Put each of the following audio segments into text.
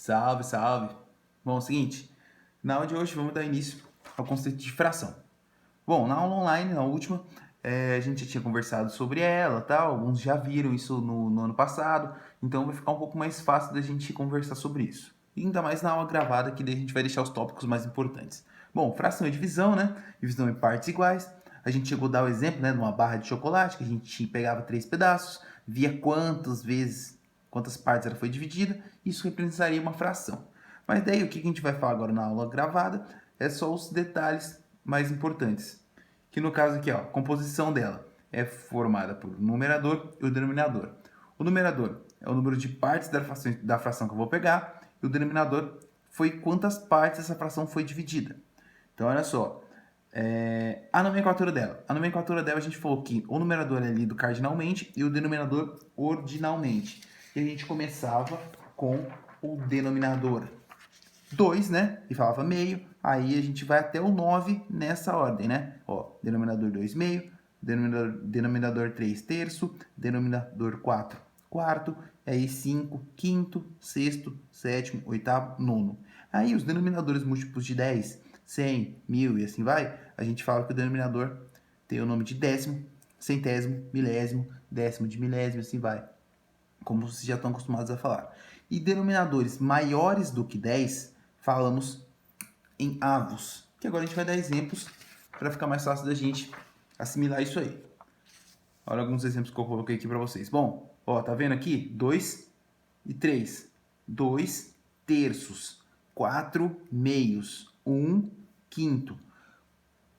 Salve, salve! Bom, é o seguinte, na aula de hoje vamos dar início ao conceito de fração. Bom, na aula online, na última, a gente já tinha conversado sobre ela, tal, alguns já viram isso no ano passado, então vai ficar um pouco mais fácil da gente conversar sobre isso. E ainda mais na aula gravada, que daí a gente vai deixar os tópicos mais importantes. Bom, fração é divisão, né? Divisão em partes iguais. A gente chegou a dar o exemplo, né, de uma barra de chocolate, que a gente pegava 3 pedaços, via quantas partes ela foi dividida, isso representaria uma fração. Mas daí o que a gente vai falar agora na aula gravada é só os detalhes mais importantes. Que no caso aqui, ó, a composição dela é formada por numerador e o denominador. O numerador é o número de partes da fração que eu vou pegar, e o denominador foi quantas partes essa fração foi dividida. Então, olha só, a nomenclatura dela. A nomenclatura dela a gente falou que o numerador é lido cardinalmente e o denominador ordinalmente. E a gente começava com o denominador 2, né? E falava meio. Aí a gente vai até o 9 nessa ordem, né? Ó, denominador 2 meio, denominador 3 terço, denominador 4 quarto, aí 5 quinto, sexto, sétimo, oitavo, nono. Aí os denominadores múltiplos de 10, 100, 1000 e assim vai, a gente fala que o denominador tem o nome de décimo, centésimo, milésimo, décimo de milésimo, assim vai. Como vocês já estão acostumados a falar. E denominadores maiores do que 10, falamos em avos. Que agora a gente vai dar exemplos para ficar mais fácil da gente assimilar isso aí. Olha alguns exemplos que eu coloquei aqui para vocês. Bom, ó, tá vendo aqui? 2 e 3. 2 terços. 4 meios. 1 quinto. O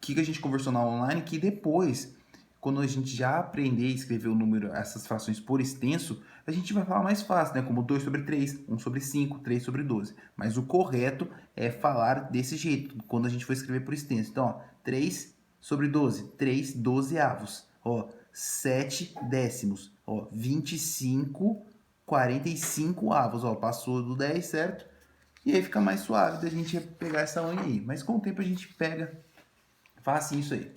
que a gente conversou na aula online? Que depois, quando a gente já aprender a escrever o número, essas frações por extenso, a gente vai falar mais fácil, né? Como 2 sobre 3, 1 sobre 5, 3 sobre 12. Mas o correto é falar desse jeito, quando a gente for escrever por extenso. Então, ó, 3 sobre 12, 3 dozeavos. Ó, 7 décimos. Ó, 25, 45 avos. Ó, passou do 10, certo? E aí fica mais suave da gente pegar essa unha aí. Mas com o tempo a gente pega fácil isso aí.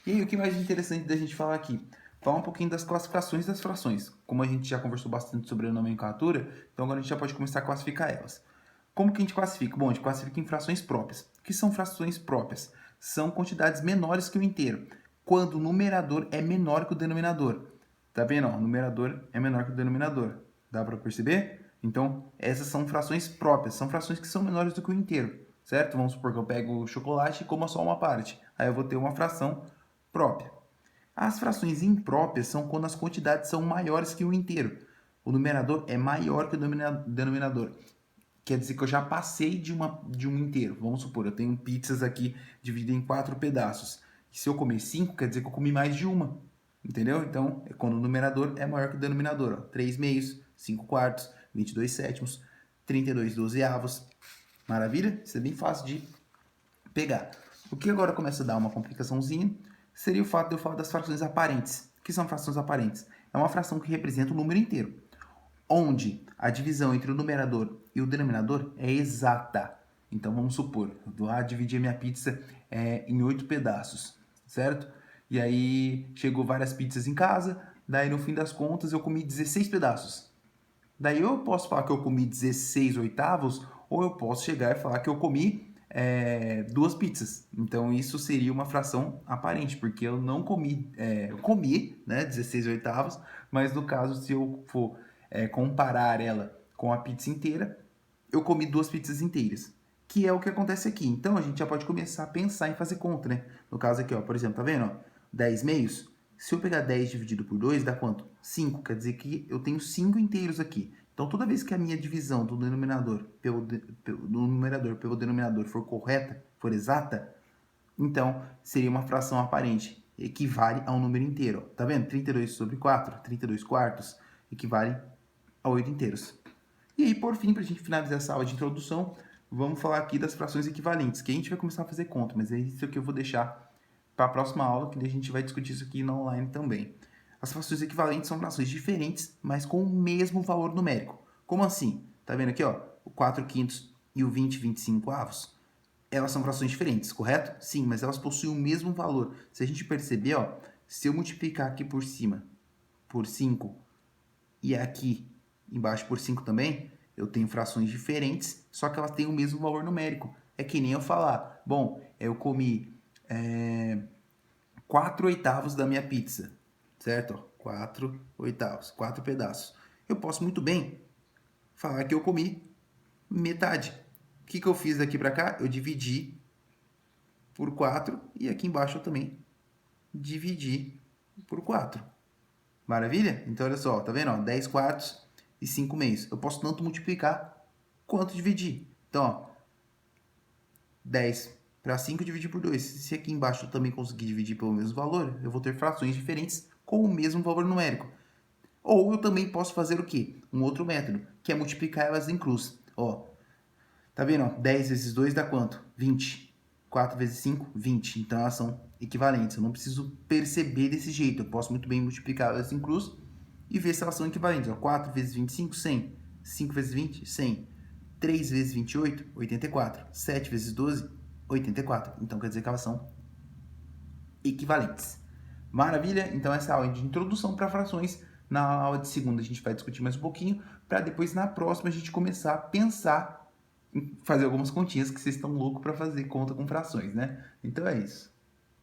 E aí, o que mais interessante da gente falar aqui? Falar um pouquinho das classificações das frações. Como a gente já conversou bastante sobre a nomenclatura, então agora a gente já pode começar a classificar elas. Como que a gente classifica? Bom, a gente classifica em frações próprias. O que são frações próprias? São quantidades menores que o inteiro, quando o numerador é menor que o denominador. Tá vendo? Ó, o numerador é menor que o denominador. Dá para perceber? Então, essas são frações próprias. São frações que são menores do que o inteiro, certo? Vamos supor que eu pego o chocolate e como só uma parte. Aí eu vou ter uma fração própria. As frações impróprias são quando as quantidades são maiores que o inteiro. O numerador é maior que o denominador. Quer dizer que eu já passei de um inteiro. Vamos supor, eu tenho pizzas aqui divididas em 4 pedaços. E se eu comer 5, quer dizer que eu comi mais de uma. Entendeu? Então, é quando o numerador é maior que o denominador. Ó. 3 meios, 5 quartos, 22 sétimos, 32 dozeavos. Maravilha? Isso é bem fácil de pegar. O que agora começa a dar uma complicaçãozinha seria o fato de eu falar das frações aparentes. O que são frações aparentes? É uma fração que representa o número inteiro, onde a divisão entre o numerador e o denominador é exata. Então vamos supor, eu vou lá dividir a minha pizza em 8 pedaços, certo? E aí chegou várias pizzas em casa, daí no fim das contas eu comi 16 pedaços. Daí eu posso falar que eu comi 16 oitavos, ou eu posso chegar e falar que eu comi 2 pizzas. Então isso seria uma fração aparente, porque eu não comi, eu comi, né, 16 oitavos, mas no caso, se eu for comparar ela com a pizza inteira, eu comi 2 pizzas inteiras. Que é o que acontece aqui. Então a gente já pode começar a pensar em fazer conta, né? No caso aqui, ó, por exemplo, tá vendo? Ó, 10 meios. Se eu pegar 10 dividido por 2, dá quanto? 5. Quer dizer que eu tenho 5 inteiros aqui. Então, toda vez que a minha divisão do denominador do numerador pelo denominador for correta, for exata, então seria uma fração aparente. Equivale a um número inteiro. Tá vendo? 32 sobre 4, 32 quartos, equivale a 8 inteiros. E aí, por fim, para a gente finalizar essa aula de introdução, vamos falar aqui das frações equivalentes, que a gente vai começar a fazer conta, mas é isso que eu vou deixar para a próxima aula, que a gente vai discutir isso aqui na online também. As frações equivalentes são frações diferentes, mas com o mesmo valor numérico. Como assim? Tá vendo aqui, ó, o 4 quintos e o 25 avos? Elas são frações diferentes, correto? Sim, mas elas possuem o mesmo valor. Se a gente perceber, ó, se eu multiplicar aqui por cima por 5 e aqui embaixo por 5 também, Eu tenho frações diferentes, só que elas têm o mesmo valor numérico. É que nem eu falar, bom, eu comi 4/8 da minha pizza, certo? 4/8, 4 pedaços. Eu posso muito bem falar que eu comi metade. O que eu fiz daqui para cá? Eu dividi por 4 e aqui embaixo eu também dividi por 4. Maravilha? Então, olha só, tá vendo? Ó, 10 quartos e 5 meios. Eu posso tanto multiplicar quanto dividir. Então, ó, 10 para 5 dividir por 2. Se aqui embaixo eu também conseguir dividir pelo mesmo valor, eu vou ter frações diferentes com o mesmo valor numérico. Ou eu também posso fazer o quê? Um outro método, que é multiplicar elas em cruz. Ó, tá vendo? Ó, 10 vezes 2 dá quanto? 20. 4 vezes 5, 20. Então elas são equivalentes. Eu não preciso perceber desse jeito. Eu posso muito bem multiplicar elas em cruz e ver se elas são equivalentes. Ó, 4 vezes 25, 100. 5 vezes 20, 100. 3 vezes 28, 84. 7 vezes 12, 84. Então quer dizer que elas são equivalentes. Maravilha? Então essa aula é de introdução para frações. Na aula de segunda a gente vai discutir mais um pouquinho, para depois na próxima a gente começar a pensar em fazer algumas continhas que vocês estão loucos para fazer conta com frações, né? Então é isso.